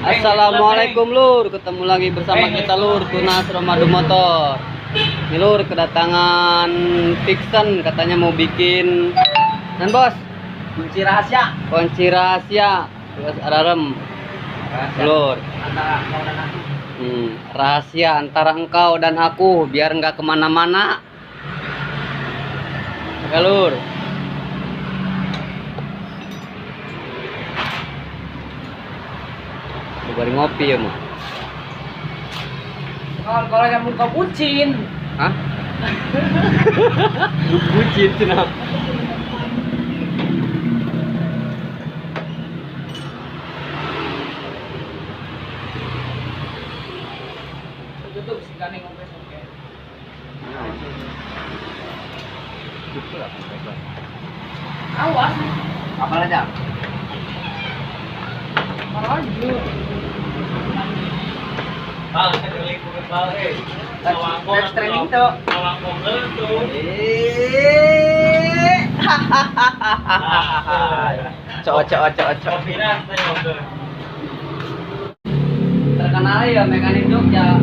Assalamualaikum lur, ketemu lagi bersama kita lur, Tunas Romadu Motor. Ini lur, kedatangan Vixen, katanya mau bikin dan bos Kunci rahasia. kunci rahasia. Terus ada rem lur, Antara kau dan aku. rahasia antara engkau dan aku biar nggak kemana-mana ya lur. Baru ngopi ya mah. Kalau yang muka bucin. Hah? Bucin kenapa? Tutup si kane ngopes oke. Awas. Apa aja? Lanjut. Live streaming tuh. Cok. Terkenal ya mekanik Jogja.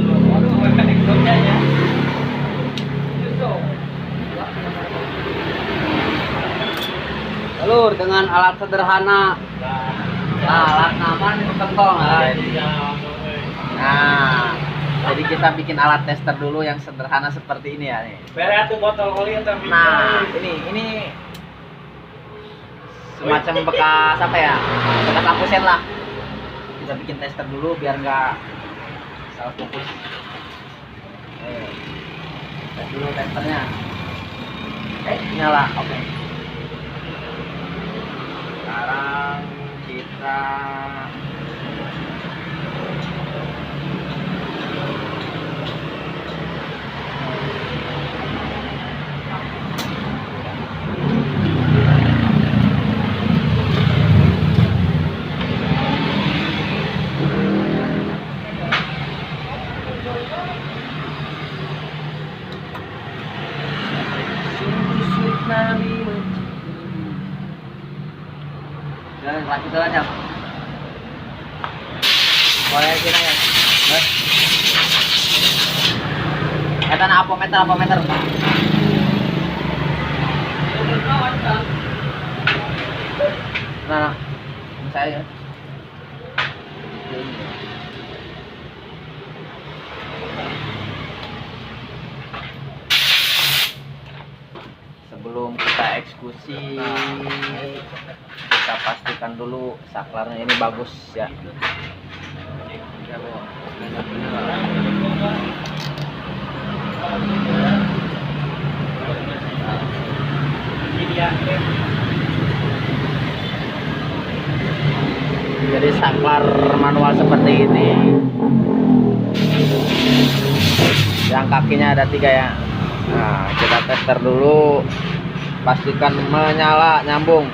Waduh, mekanik Jogja ya. Lur, dengan alat sederhana. Alat aman itu kentong. Nah, jadi kita bikin alat tester dulu yang sederhana seperti ini ya nih. Nah, ini semacam bekas apa ya? Bekas lampu sen lah. Kita bikin tester dulu biar nggak salah fokus. Tes dulu testernya. Nyala, oke. Sekarang kita Dan lagi itu aja. boleh sini ya. Kita apa meter. Nah, saya sebelum kita eksekusi kita pastikan dulu saklarnya ini bagus ya. Jadi saklar manual seperti ini yang kakinya ada 3 ya. Nah, kita tester dulu, pastikan menyala, nyambung.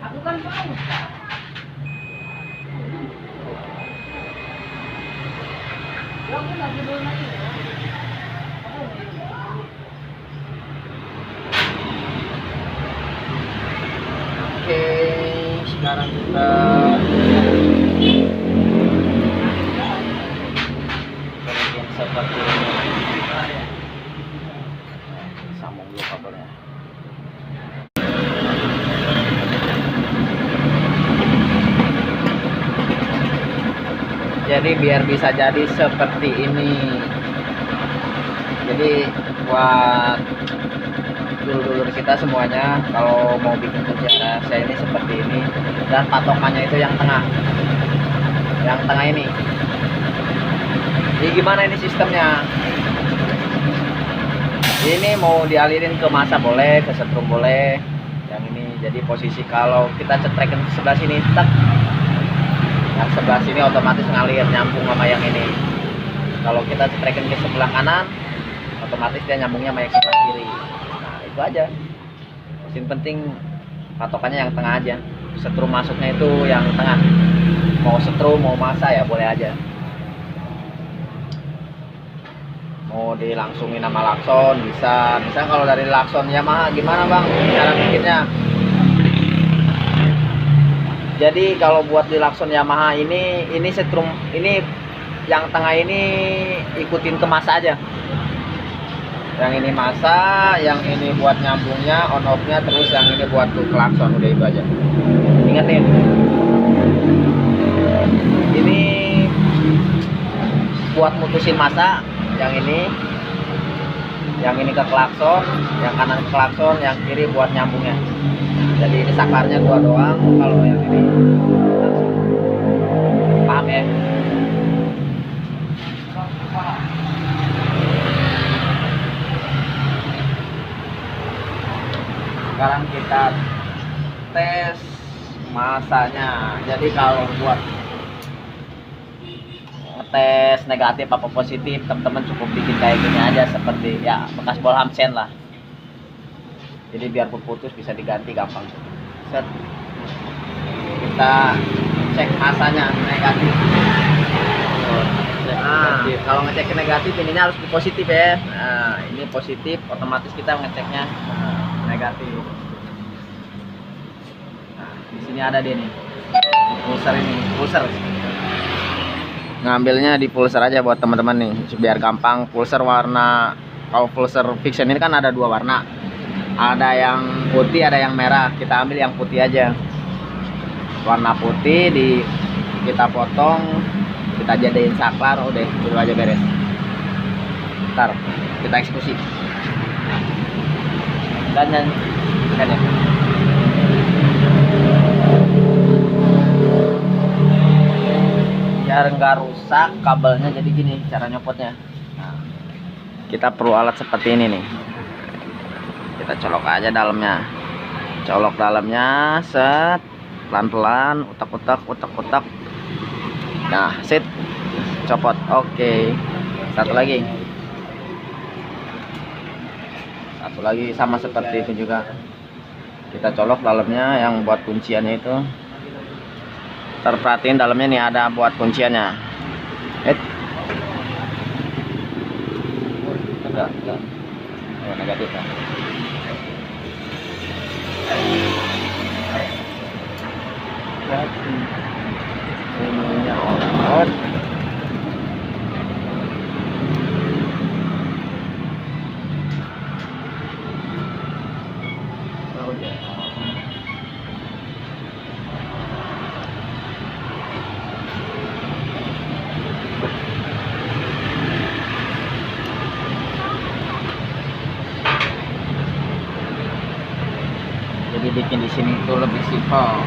Aku kan mau. Aku lagi belum lagi. Oke, sekarang kita bikin seperti ini. Sambung dulu kabelnya. Jadi biar bisa jadi seperti ini. Jadi buat dulur-dulur kita semuanya kalau mau bikin kunci rahasia ini seperti ini, dan patokannya itu yang tengah ini. Jadi gimana ini sistemnya? Ini mau dialirin ke masa boleh, ke setrum boleh. Yang ini jadi posisi kalau kita cetrekin ke sebelah sini, tak. Yang sebelah sini otomatis ngalir nyambung sama yang ini. Kalau kita cetrekin ke sebelah kanan, otomatis dia nyambungnya sama yang sebelah kiri. Nah, itu aja. Yang penting patokannya yang tengah aja. Setrum masuknya itu yang tengah. Mau setrum, mau masa ya boleh aja. Mau dilangsungin sama lakson bisa. Misal kalau dari lakson Yamaha gimana bang cara bikinnya? Jadi kalau buat di lakson Yamaha ini setrum ini yang tengah ini ikutin ke masa aja. Yang ini masa, yang ini buat nyambungnya, on off-nya, terus yang ini buat ke klakson, udah itu aja. Ingetin. Ini buat mutusin masa, yang ini ke klakson, yang kanan ke klakson, yang kiri buat nyambungnya. Jadi ini saklarnya dua doang, kalau yang ini paham ya? Sekarang kita tes masanya. Jadi kalau buat tes negatif apa positif, teman-teman cukup bikin kayak gini aja, seperti ya bekas bol hamsen lah. Jadi biar putus bisa diganti gampang. Set. Kita cek masanya negatif. Nah, kalau ngecek negatif ininya harus di positif ya. Nah, ini positif, otomatis kita ngeceknya negatif. Nah, di sini ada dia nih. Pulser ini, pulser. Ngambilnya di pulser aja buat teman-teman nih, biar gampang. Pulser warna, kalau pulser fiction ini kan ada dua warna, ada yang putih ada yang merah. Kita ambil yang putih aja, warna putih kita potong, kita jadiin saklar, udah itu aja beres. Ntar kita eksekusi dan ya. Biar nggak rusak kabelnya, jadi gini cara nyopotnya. Nah, kita perlu alat seperti ini nih. Kita colok aja dalamnya, colok dalamnya, set, pelan-pelan, utak-utak. Nah, set, copot. Oke. Satu lagi sama seperti itu juga. Kita colok dalamnya yang buat kunciannya itu. Terperhatiin dalamnya nih ada buat kunciannya. Enggak. Oh, negatif ya. Ininya on. Jadi bikin di sini itu lebih simpel.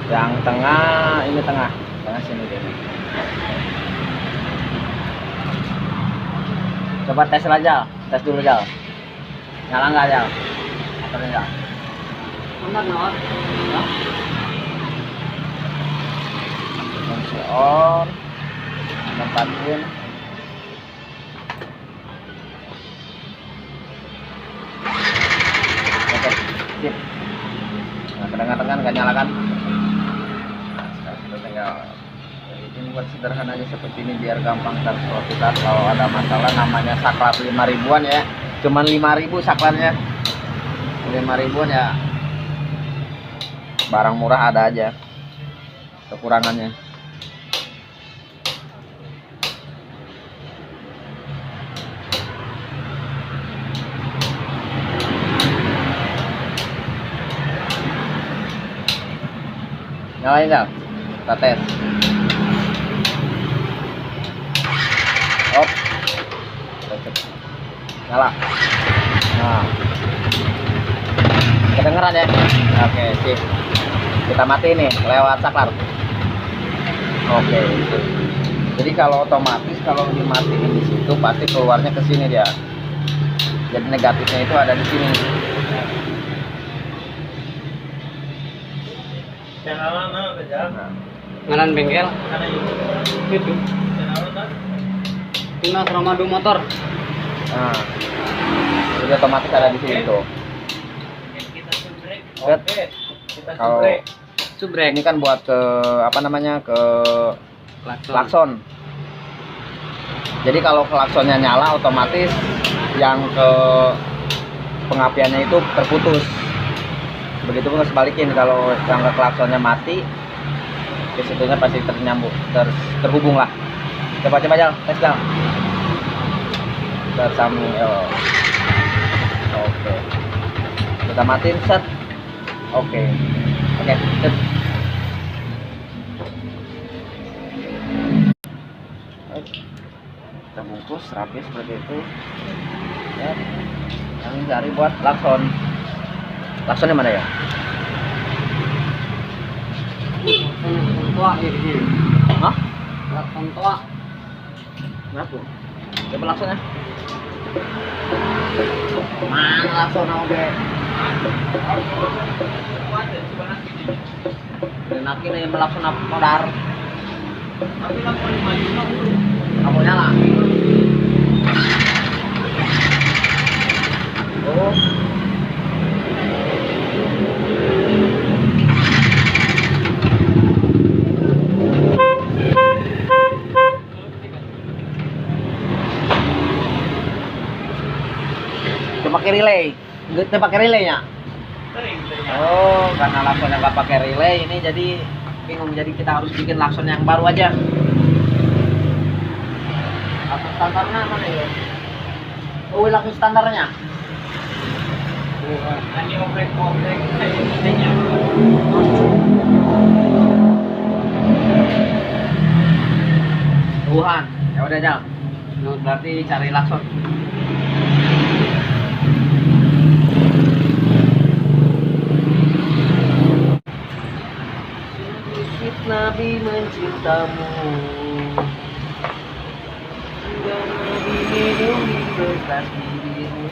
Yang tengah ini tengah sini deh. Coba tes dulu aja. Nyala nggak aja? Motornya nggak? Benar nol. Kunci on, tempatin. Oke, sip. Nah, kedengaran kan nggak nyala kan? Nah, sekarang kita tinggal ini buat sederhananya seperti ini biar gampang kita kalau ada masalah. Namanya saklar 5.000-an ya. Cuman 5.000 saklarnya. 5.000-an ya. Barang murah ada aja kekurangannya. Nyalain nggak? Kita tes. Op. Nyala. Nah. Kedengeran ya? Oke, sip. Kita mati nih lewat saklar. Oke. Sip. Jadi kalau otomatis kalau dimatiin di situ pasti keluarnya ke sini dia. Jadi negatifnya itu ada di sini. Nah. Ngaran bengkel. Itu. Tunas Ramadu motor. Nah. Jadi otomatis ada di sini tuh. Oke. Kalau Subrek. ini kan buat ke apa namanya ke klakson. Jadi kalau klaksonnya nyala otomatis yang ke pengapiannya itu terputus. Begitu pun sebalikin kalau yang ke klaksonnya mati, ke situnya pasti terhubung lah. Coba aja tes dah. Tersambung. Oke. Kita matiin set. Oke, set. Kita bungkus rapi seperti itu. Ya. Yang cari buat klakson. Klaksonnya mana ya? Tua ini. Hah? Klakson tua. Kenapa? Coba klaksonnya. Mana klakson oke. Enak ini yang melakson modar. Tapi lampu 5 juta dulu. Kamu nyala. Oh. Coba pakai relay. Nggak pakai relaynya. Oh, karena lakson yang nggak pakai relay ini jadi bingung. Jadi kita harus bikin lakson yang baru aja. Lakson standarnya mana ya? Oh, lakson standarnya. Ini oprek intinya. Tuhan, ya udah Jal. Berarti cari lakson. Nabi mencintamu. Sudah Nabi minum di bekas bibirmu.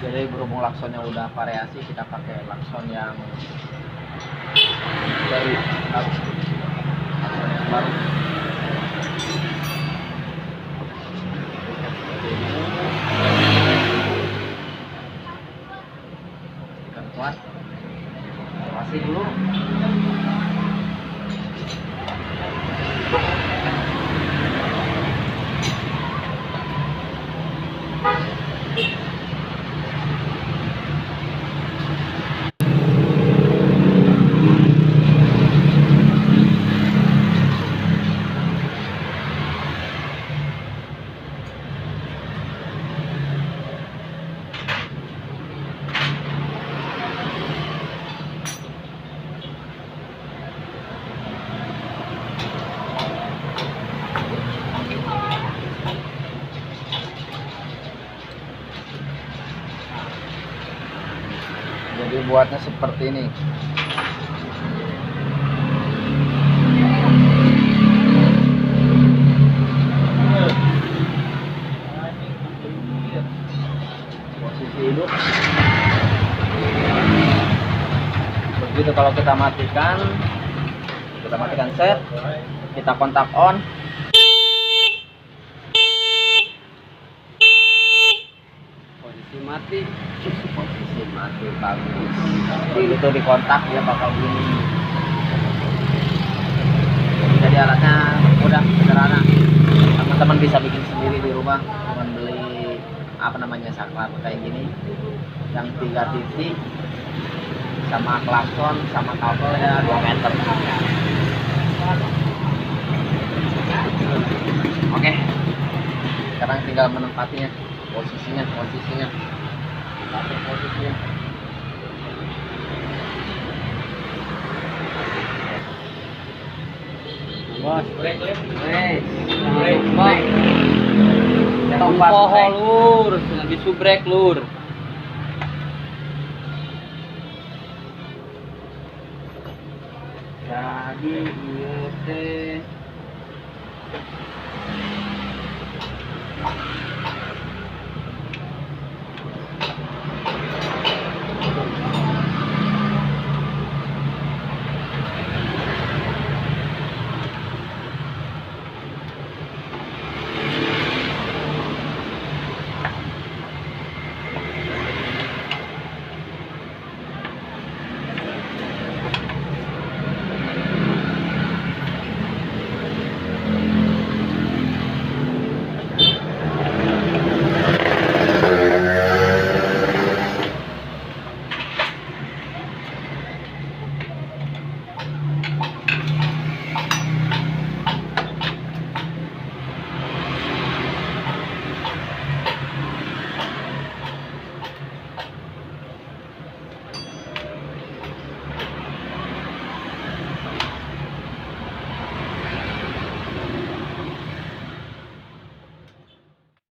Jadi berhubung laksonnya udah variasi, kita pakai lakson yang dari lakson yang baru. Pastikan kuat. Masih dulu. Jadi buatnya seperti ini. Posisi hidup. Begitu kalau kita matikan set, kita kontak on. Posisi mati. Posisi mati. Oke, bagus. Begitu dikontak dia bakal bunyi. Jadi alatnya mudah, sederhana. Teman-teman bisa bikin sendiri di rumah dengan beli apa namanya saklar kayak gini yang 3 titik sama klakson sama kabelnya 2 meter. Oke, sekarang tinggal menempatinya, posisinya. Satu posisinya. Bos, Break, break. Bang. Tompoho lur, lagi subrek lur. Jadi ieu teh